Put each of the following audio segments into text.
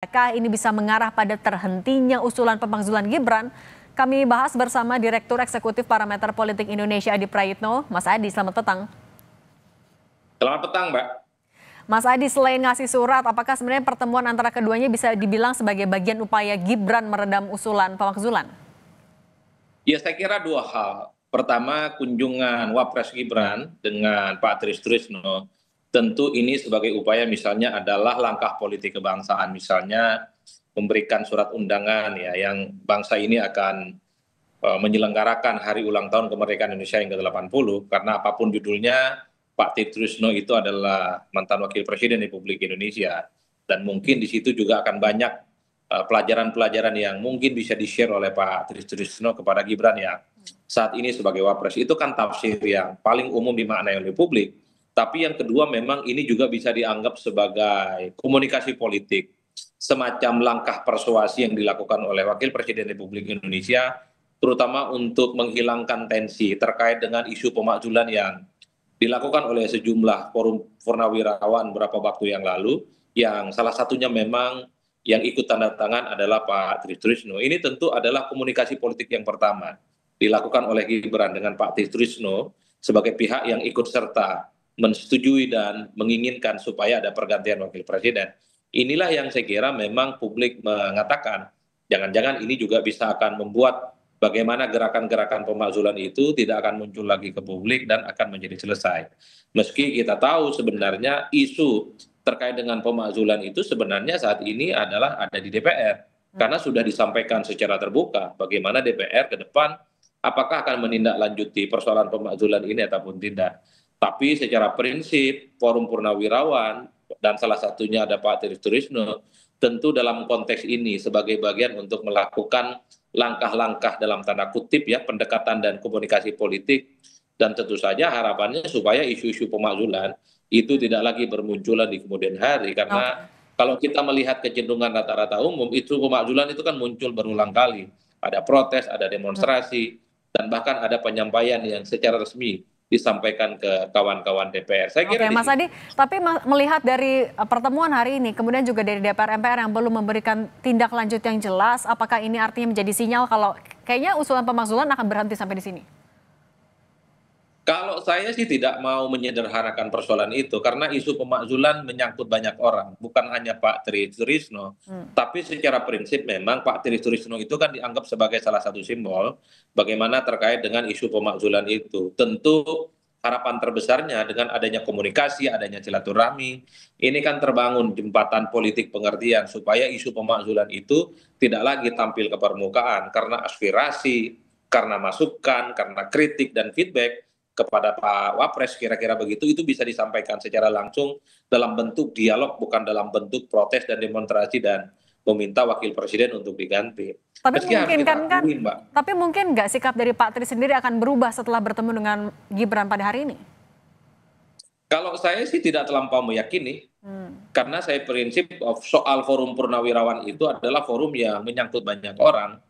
tidakkah ini bisa mengarah pada terhentinya usulan pemakzulan Gibran? Kami bahas bersama Direktur Eksekutif Parameter Politik Indonesia Adi Prayitno. Mas Adi, selamat petang. Selamat petang, Mbak. Mas Adi, selain ngasih surat, apakah sebenarnya pertemuan antara keduanya bisa dibilang sebagai bagian upaya Gibran meredam usulan pemakzulan? Ya, saya kira dua hal. Pertama, kunjungan Wapres Gibran dengan Pak Trisno, tentu ini sebagai upaya misalnya adalah langkah politik kebangsaan, misalnya memberikan surat undangan ya yang bangsa ini akan menyelenggarakan hari ulang tahun kemerdekaan Indonesia yang ke-80, karena apapun judulnya, Pak Trisno itu adalah mantan wakil presiden Republik Indonesia, dan mungkin di situ juga akan banyak pelajaran-pelajaran yang mungkin bisa di-share oleh Pak Trisno kepada Gibran yang saat ini sebagai wapres. Itu kan tafsir yang paling umum dimaknai oleh publik. Tapi yang kedua, memang ini juga bisa dianggap sebagai komunikasi politik, semacam langkah persuasi yang dilakukan oleh Wakil Presiden Republik Indonesia, terutama untuk menghilangkan tensi terkait dengan isu pemakzulan yang dilakukan oleh sejumlah forum purnawirawan beberapa waktu yang lalu, yang salah satunya memang yang ikut tanda tangan adalah Pak Trisno. Ini tentu adalah komunikasi politik yang pertama dilakukan oleh Gibran dengan Pak Trisno sebagai pihak yang ikut serta mensetujui dan menginginkan supaya ada pergantian wakil presiden. Inilah yang saya kira memang publik mengatakan jangan-jangan ini juga bisa akan membuat bagaimana gerakan-gerakan pemakzulan itu tidak akan muncul lagi ke publik dan akan menjadi selesai. Meski kita tahu sebenarnya isu terkait dengan pemakzulan itu sebenarnya saat ini adalah ada di DPR. Karena sudah disampaikan secara terbuka bagaimana DPR ke depan apakah akan menindaklanjuti persoalan pemakzulan ini ataupun tidak. Tapi secara prinsip forum purnawirawan dan salah satunya ada Pak Trisno, tentu dalam konteks ini sebagai bagian untuk melakukan langkah-langkah dalam tanda kutip ya pendekatan dan komunikasi politik, dan tentu saja harapannya supaya isu-isu pemakzulan itu tidak lagi bermunculan di kemudian hari, karena kalau kita melihat kecenderungan rata-rata umum itu pemakzulan itu kan muncul berulang kali, ada protes, ada demonstrasi, dan bahkan ada penyampaian yang secara resmi disampaikan ke kawan-kawan DPR. Saya kira Oke, Mas Adi, tapi melihat dari pertemuan hari ini, kemudian juga dari DPR MPR yang belum memberikan tindak lanjut yang jelas, apakah ini artinya menjadi sinyal kalau kayaknya usulan pemakzulan akan berhenti sampai di sini? Kalau saya sih tidak mau menyederhanakan persoalan itu, karena isu pemakzulan menyangkut banyak orang, bukan hanya Pak Trisno, tapi secara prinsip memang Pak Trisno itu kan dianggap sebagai salah satu simbol bagaimana terkait dengan isu pemakzulan itu. Tentu harapan terbesarnya dengan adanya komunikasi, adanya silaturahmi, ini kan terbangun jembatan politik pengertian supaya isu pemakzulan itu tidak lagi tampil ke permukaan, karena aspirasi, karena masukan, karena kritik dan feedback kepada Pak Wapres kira-kira begitu, itu bisa disampaikan secara langsung dalam bentuk dialog, bukan dalam bentuk protes dan demonstrasi dan meminta wakil presiden untuk diganti. Tapi Meski harus mungkin kita kan, akui, Mbak. tapi mungkin nggak sikap dari Pak Tri sendiri akan berubah setelah bertemu dengan Gibran pada hari ini? Kalau saya sih tidak terlampau meyakini, karena saya prinsip soal forum purnawirawan itu adalah forum yang menyangkut banyak orang.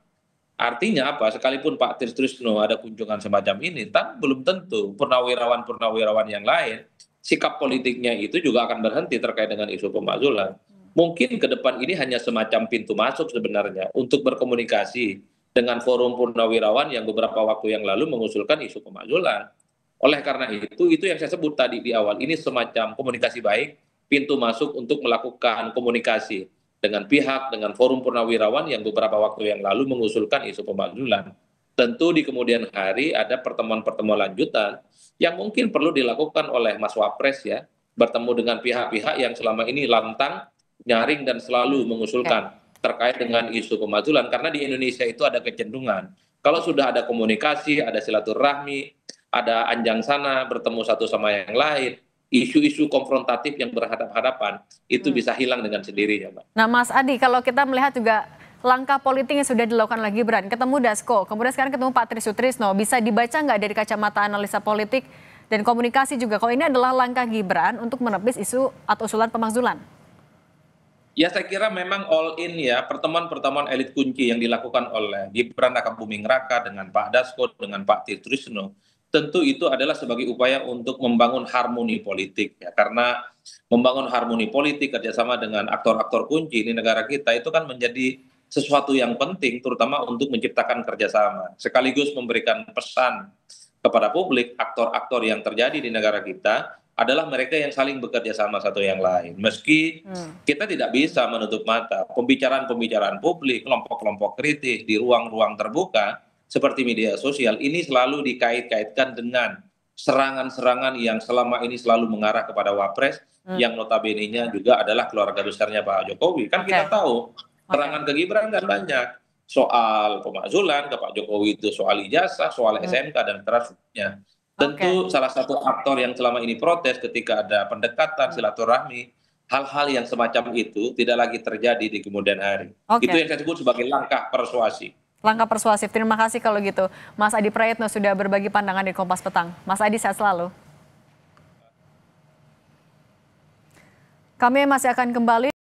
Artinya apa? Sekalipun Pak Trisno ada kunjungan semacam ini, tapi belum tentu purnawirawan-purnawirawan yang lain sikap politiknya itu juga akan berhenti terkait dengan isu pemakzulan. Mungkin ke depan ini hanya semacam pintu masuk sebenarnya untuk berkomunikasi dengan forum purnawirawan yang beberapa waktu yang lalu mengusulkan isu pemakzulan. Oleh karena itu yang saya sebut tadi di awal, ini semacam komunikasi baik, pintu masuk untuk melakukan komunikasi dengan pihak, dengan forum purnawirawan yang beberapa waktu yang lalu mengusulkan isu pemakzulan. Tentu di kemudian hari ada pertemuan-pertemuan lanjutan yang mungkin perlu dilakukan oleh Mas Wapres ya, bertemu dengan pihak-pihak yang selama ini lantang, nyaring dan selalu mengusulkan terkait dengan isu pemakzulan, karena di Indonesia itu ada kecenderungan. Kalau sudah ada komunikasi, ada silaturahmi, ada anjang sana bertemu satu sama yang lain, isu-isu konfrontatif yang berhadapan-hadapan itu bisa hilang dengan sendirinya, Mbak. Nah, Mas Adi, kalau kita melihat juga langkah politik yang sudah dilakukan oleh Gibran, ketemu Dasko, kemudian sekarang ketemu Pak Trisno, bisa dibaca nggak dari kacamata analisa politik dan komunikasi juga, kalau ini adalah langkah Gibran untuk menepis isu atau usulan pemakzulan? Ya, saya kira memang all in ya, pertemuan-pertemuan elit kunci yang dilakukan oleh Gibran Rakabuming Raka dengan Pak Dasko, dengan Pak Trisno, tentu itu adalah sebagai upaya untuk membangun harmoni politik ya, karena membangun harmoni politik kerjasama dengan aktor-aktor kunci di negara kita itu kan menjadi sesuatu yang penting, terutama untuk menciptakan kerjasama, sekaligus memberikan pesan kepada publik, aktor-aktor yang terjadi di negara kita adalah mereka yang saling bekerja sama satu yang lain. Meski kita tidak bisa menutup mata, pembicaraan-pembicaraan publik, kelompok-kelompok kritis di ruang-ruang terbuka seperti media sosial ini selalu dikait-kaitkan dengan serangan-serangan yang selama ini selalu mengarah kepada Wapres, yang notabene-nya juga adalah keluarga besarnya Pak Jokowi. Kan kita tahu serangan ke Gibran kan banyak, soal pemakzulan ke Pak Jokowi itu soal ijazah, soal SMK dan seterusnya. Tentu salah satu aktor yang selama ini protes ketika ada pendekatan silaturahmi, hal-hal yang semacam itu tidak lagi terjadi di kemudian hari. Itu yang saya sebut sebagai langkah persuasi. Langkah persuasif. Terima kasih kalau gitu. Mas Adi Prayitno sudah berbagi pandangan di Kompas Petang. Mas Adi, sehat selalu. Kami masih akan kembali.